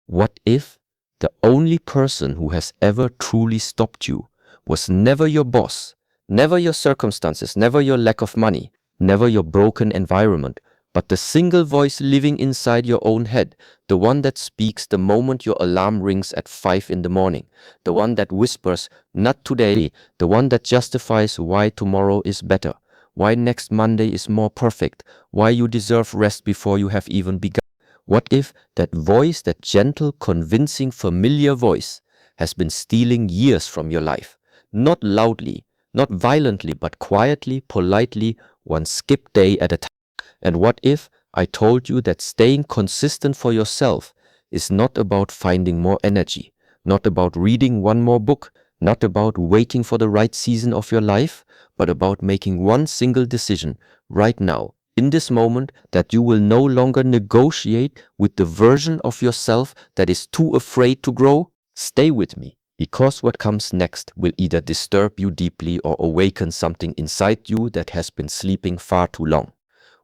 What if the only person who has ever truly stopped you was never your boss, never your circumstances, never your lack of money, never your broken environment, but the single voice living inside your own head, the one that speaks the moment your alarm rings at 5 in the morning, the one that whispers, not today, the one that justifies why tomorrow is better, why next Monday is more perfect, why you deserve rest before you have even begun. What if that voice, that gentle, convincing, familiar voice, has been stealing years from your life? Not loudly, not violently, but quietly, politely, one skip day at a time. And what if I told you that staying consistent for yourself is not about finding more energy, not about reading one more book, not about waiting for the right season of your life, but about making one single decision right now, in this moment, that you will no longer negotiate with the version of yourself that is too afraid to grow? Stay with me, because what comes next will either disturb you deeply or awaken something inside you that has been sleeping far too long.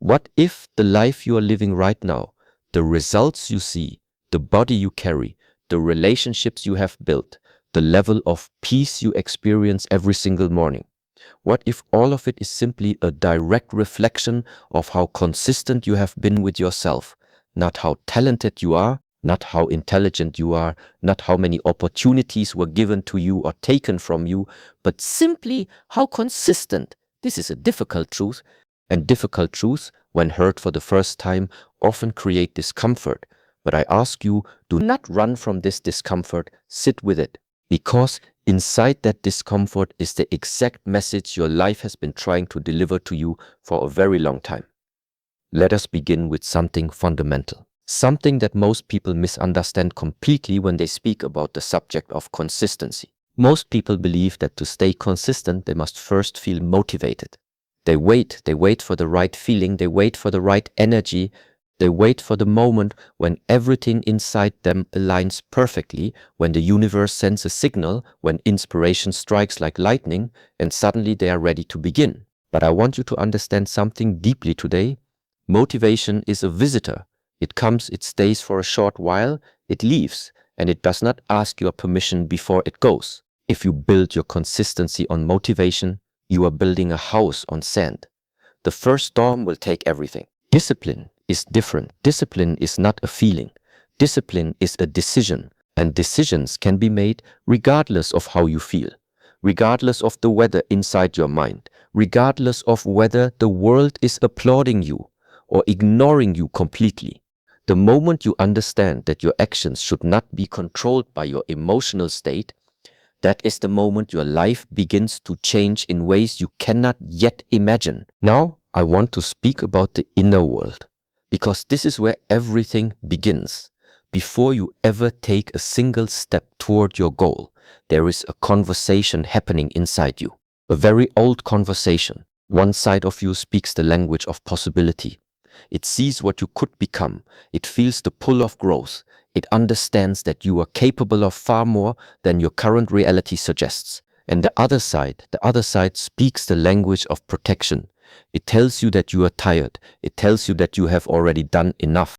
What if the life you are living right now, the results you see, the body you carry, the relationships you have built, the level of peace you experience every single morning, what if all of it is simply a direct reflection of how consistent you have been with yourself, not how talented you are, not how intelligent you are, not how many opportunities were given to you or taken from you, but simply how consistent? This is a difficult truth, and difficult truths, when heard for the first time, often create discomfort. But I ask you, do not run from this discomfort, sit with it, because inside that discomfort is the exact message your life has been trying to deliver to you for a very long time. Let us begin with something fundamental, something that most people misunderstand completely when they speak about the subject of consistency. Most people believe that to stay consistent, they must first feel motivated. They wait for the right feeling, they wait for the right energy, they wait for the moment when everything inside them aligns perfectly, when the universe sends a signal, when inspiration strikes like lightning, and suddenly they are ready to begin. But I want you to understand something deeply today. Motivation is a visitor. It comes, it stays for a short while, it leaves, and it does not ask your permission before it goes. If you build your consistency on motivation, you are building a house on sand. The first storm will take everything. Discipline is different. Discipline is not a feeling. Discipline is a decision, and decisions can be made regardless of how you feel, regardless of the weather inside your mind, regardless of whether the world is applauding you or ignoring you completely. The moment you understand that your actions should not be controlled by your emotional state, that is the moment your life begins to change in ways you cannot yet imagine. Now, I want to speak about the inner world, because this is where everything begins. Before you ever take a single step toward your goal, there is a conversation happening inside you, a very old conversation. One side of you speaks the language of possibility. It sees what you could become. It feels the pull of growth. It understands that you are capable of far more than your current reality suggests. And the other side speaks the language of protection. It tells you that you are tired. It tells you that you have already done enough.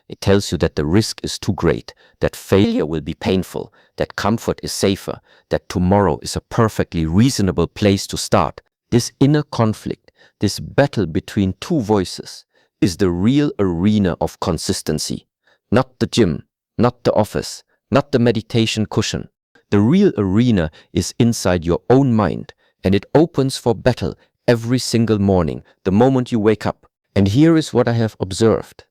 It tells you that the risk is too great, that failure will be painful, that comfort is safer, that tomorrow is a perfectly reasonable place to start. This inner conflict, this battle between two voices, is the real arena of consistency. Not the gym, not the office, not the meditation cushion. The real arena is inside your own mind, and it opens for battle every single morning, the moment you wake up. And here is what I have observed.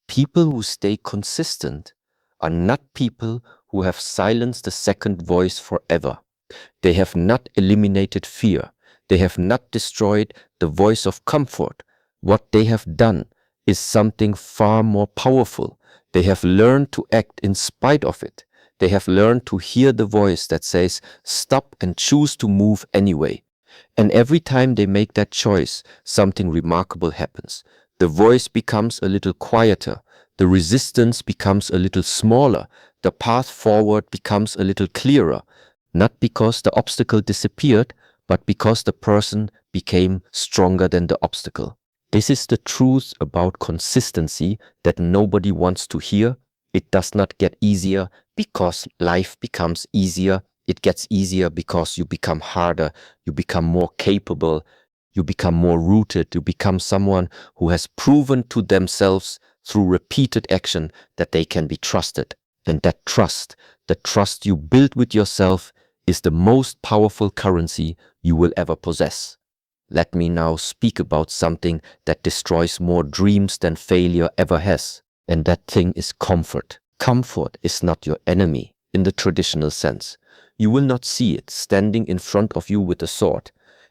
People who stay consistent are not people who have silenced the second voice forever. They have not eliminated fear. They have not destroyed the voice of comfort. What they have done is something far more powerful. They have learned to act in spite of it. They have learned to hear the voice that says, stop and choose to move anyway. And every time they make that choice, something remarkable happens. The voice becomes a little quieter. The resistance becomes a little smaller. The path forward becomes a little clearer. Not because the obstacle disappeared, but because the person became stronger than the obstacle. This is the truth about consistency that nobody wants to hear It does not get easier because life becomes easier. It gets easier because you become harder, you become more capable, you become more rooted, you become someone who has proven to themselves through repeated action that they can be trusted. And that trust, the trust you build with yourself, is the most powerful currency you will ever possess. Let me now speak about something that destroys more dreams than failure ever has. And that thing is comfort. Comfort is not your enemy in the traditional sense. You will not see it standing in front of you with a sword.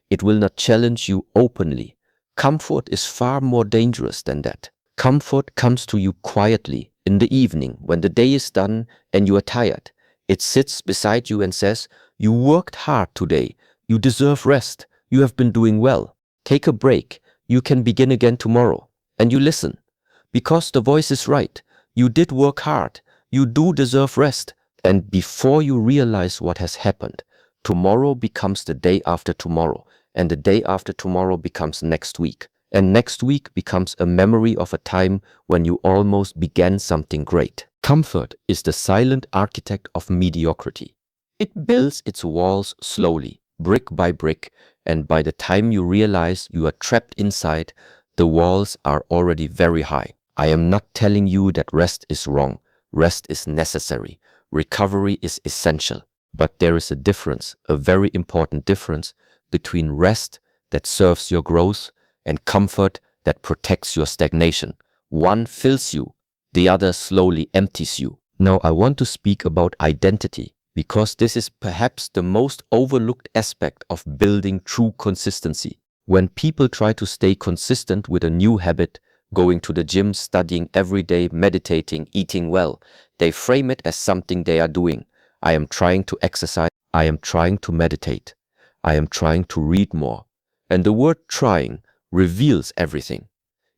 It will not challenge you openly. Comfort is far more dangerous than that. Comfort comes to you quietly in the evening when the day is done and you are tired. It sits beside you and says, "You worked hard today. You deserve rest. You have been doing well. Take a break. You can begin again tomorrow." And you listen. Because the voice is right. You did work hard. You do deserve rest. And before you realize what has happened, tomorrow becomes the day after tomorrow. And the day after tomorrow becomes next week. And next week becomes a memory of a time when you almost began something great. Comfort is the silent architect of mediocrity. It builds its walls slowly, brick by brick, and by the time you realize you are trapped inside, the walls are already very high. I am not telling you that rest is wrong. Rest is necessary. Recovery is essential. But there is a difference, a very important difference, between rest that serves your growth and comfort that protects your stagnation. One fills you, the other slowly empties you. Now I want to speak about identity, because this is perhaps the most overlooked aspect of building true consistency. When people try to stay consistent with a new habit, going to the gym, studying every day, meditating, eating well, they frame it as something they are doing. I am trying to exercise, I am trying to meditate, I am trying to read more. And the word trying reveals everything.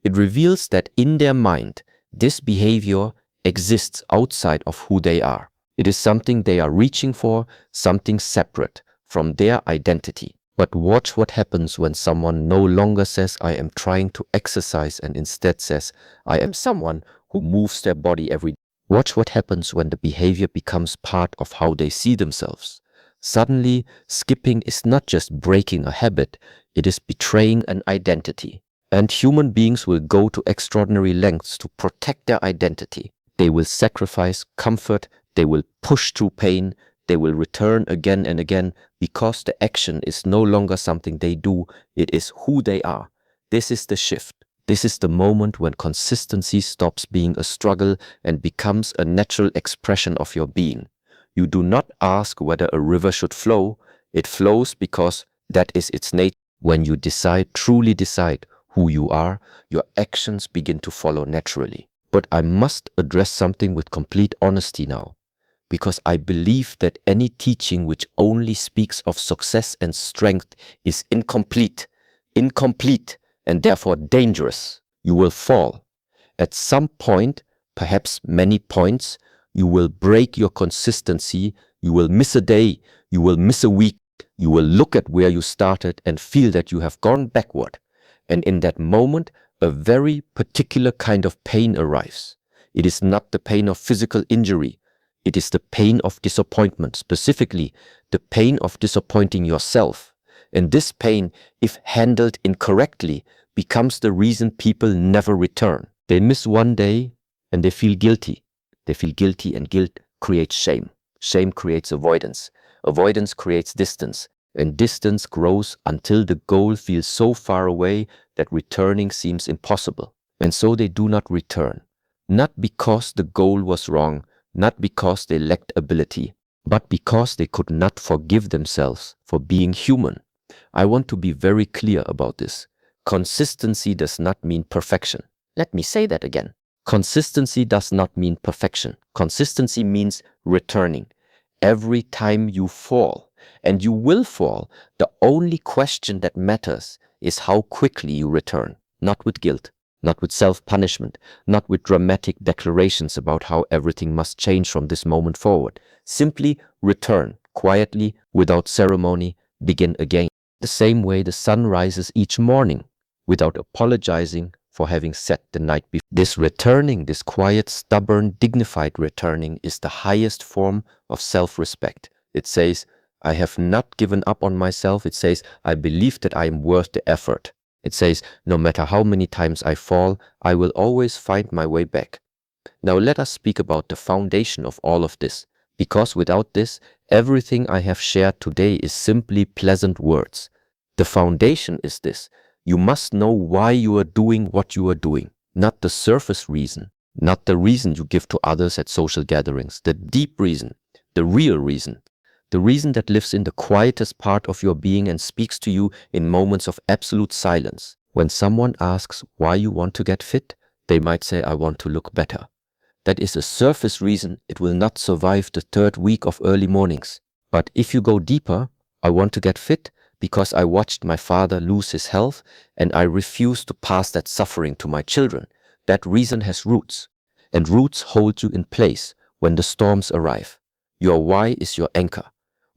It reveals that in their mind, this behavior exists outside of who they are. It is something they are reaching for, something separate from their identity. But watch what happens when someone no longer says, "I am trying to exercise," and instead says, "I am someone who moves their body every day." Watch what happens when the behavior becomes part of how they see themselves. Suddenly, skipping is not just breaking a habit, it is betraying an identity. And human beings will go to extraordinary lengths to protect their identity. They will sacrifice comfort, they will push through pain, they will return again and again because the action is no longer something they do, it is who they are. This is the shift. This is the moment when consistency stops being a struggle and becomes a natural expression of your being. You do not ask whether a river should flow. It flows because that is its nature. When you truly decide who you are, your actions begin to follow naturally. But I must address something with complete honesty now, because I believe that any teaching which only speaks of success and strength is incomplete, and therefore dangerous. You will fall. At some point, perhaps many points, you will break your consistency, you will miss a day, you will miss a week, you will look at where you started and feel that you have gone backward. And in that moment, a very particular kind of pain arrives. It is not the pain of physical injury. It is the pain of disappointment, specifically the pain of disappointing yourself. And this pain, if handled incorrectly, becomes the reason people never return. They miss one day and they feel guilty. They feel guilty, and guilt creates shame. Shame creates avoidance. Avoidance creates distance. And distance grows until the goal feels so far away that returning seems impossible. And so they do not return. Not because the goal was wrong, not because they lacked ability, but because they could not forgive themselves for being human. I want to be very clear about this. Consistency does not mean perfection. Let me say that again. Consistency does not mean perfection. Consistency means returning. Every time you fall, and you will fall, the only question that matters is how quickly you return. Not with guilt, not with self-punishment, not with dramatic declarations about how everything must change from this moment forward. Simply return, quietly, without ceremony, begin again. The same way the sun rises each morning, without apologizing for having set the night before. This returning, this quiet, stubborn, dignified returning is the highest form of self-respect. It says, I have not given up on myself. It says, I believe that I am worth the effort. It says, no matter how many times I fall, I will always find my way back. Now let us speak about the foundation of all of this, because without this, everything I have shared today is simply pleasant words. The foundation is this. You must know why you are doing what you are doing, not the surface reason, not the reason you give to others at social gatherings, the deep reason, the real reason, the reason that lives in the quietest part of your being and speaks to you in moments of absolute silence. When someone asks why you want to get fit, they might say, I want to look better. That is a surface reason. It will not survive the third week of early mornings. But if you go deeper, I want to get fit because I watched my father lose his health and I refuse to pass that suffering to my children. That reason has roots, and roots hold you in place when the storms arrive. Your why is your anchor.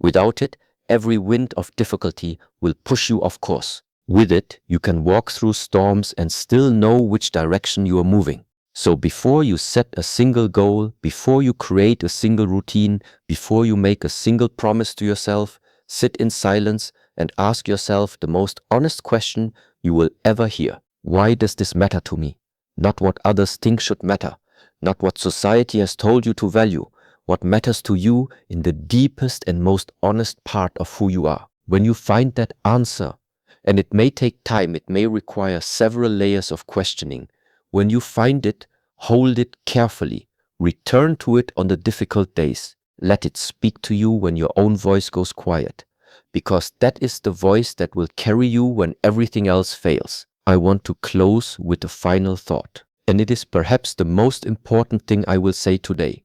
Without it, every wind of difficulty will push you off course. With it, you can walk through storms and still know which direction you are moving. So before you set a single goal, before you create a single routine, before you make a single promise to yourself, sit in silence and ask yourself the most honest question you will ever hear. Why does this matter to me? Not what others think should matter, not what society has told you to value, what matters to you in the deepest and most honest part of who you are. When you find that answer, and it may take time, it may require several layers of questioning, when you find it, hold it carefully. Return to it on the difficult days. Let it speak to you when your own voice goes quiet, because that is the voice that will carry you when everything else fails. I want to close with a final thought, and it is perhaps the most important thing I will say today.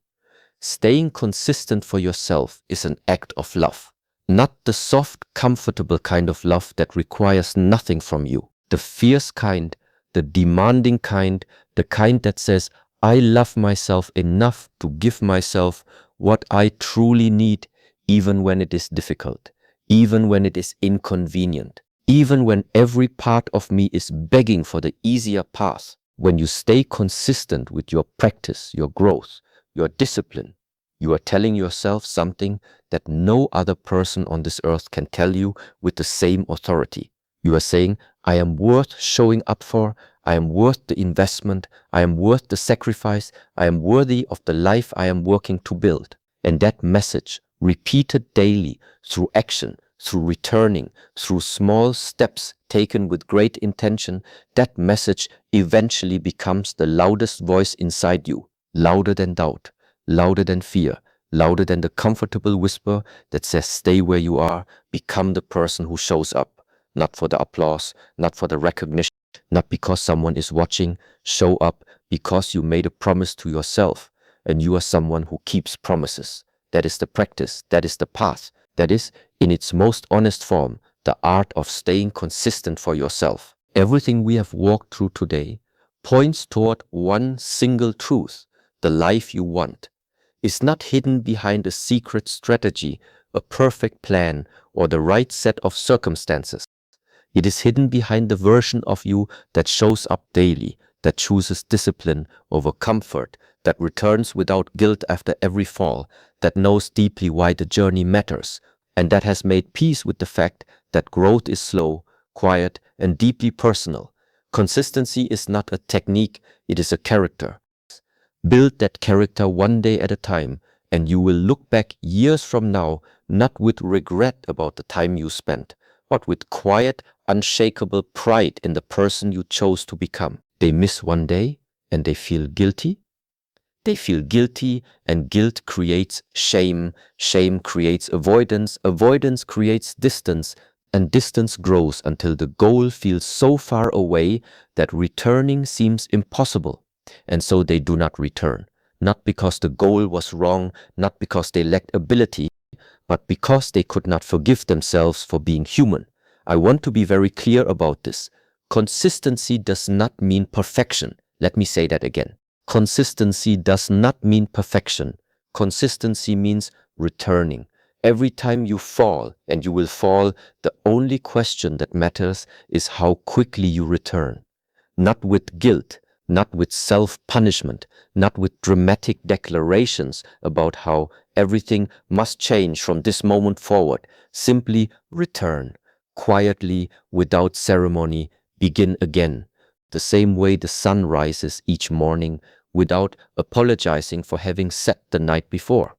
Staying consistent for yourself is an act of love, not the soft, comfortable kind of love that requires nothing from you. The fierce kind, the demanding kind, the kind that says, I love myself enough to give myself what I truly need, even when it is difficult, even when it is inconvenient, even when every part of me is begging for the easier path. When you stay consistent with your practice, your growth, your discipline, you are telling yourself something that no other person on this earth can tell you with the same authority. You are saying, I am worth showing up for, I am worth the investment, I am worth the sacrifice, I am worthy of the life I am working to build. And that message, repeated daily through action, through returning, through small steps taken with great intention, that message eventually becomes the loudest voice inside you, louder than doubt, louder than fear, louder than the comfortable whisper that says stay where you are, become the person who shows up, not for the applause, not for the recognition, not because someone is watching. Show up because you made a promise to yourself, and you are someone who keeps promises. That is the practice, that is the path, that is, in its most honest form, the art of staying consistent for yourself. Everything we have walked through today points toward one single truth: the life you want is not hidden behind a secret strategy, a perfect plan, or the right set of circumstances. It is hidden behind the version of you that shows up daily, that chooses discipline over comfort, that returns without guilt after every fall, that knows deeply why the journey matters, and that has made peace with the fact that growth is slow, quiet, and deeply personal. Consistency is not a technique, it is a character. Build that character one day at a time, and you will look back years from now, not with regret about the time you spent, but with quiet, unshakable pride in the person you chose to become. They miss one day and they feel guilty. They feel guilty, and guilt creates shame. Shame creates avoidance. Avoidance creates distance, and distance grows until the goal feels so far away that returning seems impossible. And so they do not return, not because the goal was wrong, not because they lacked ability, but because they could not forgive themselves for being human. I want to be very clear about this. Consistency does not mean perfection. Let me say that again. Consistency does not mean perfection. Consistency means returning. Every time you fall, and you will fall, the only question that matters is how quickly you return. not with guilt, not with self-punishment, not with dramatic declarations about how everything must change from this moment forward. Simply return, quietly, without ceremony, begin again, the same way the sun rises each morning, without apologizing for having set the night before.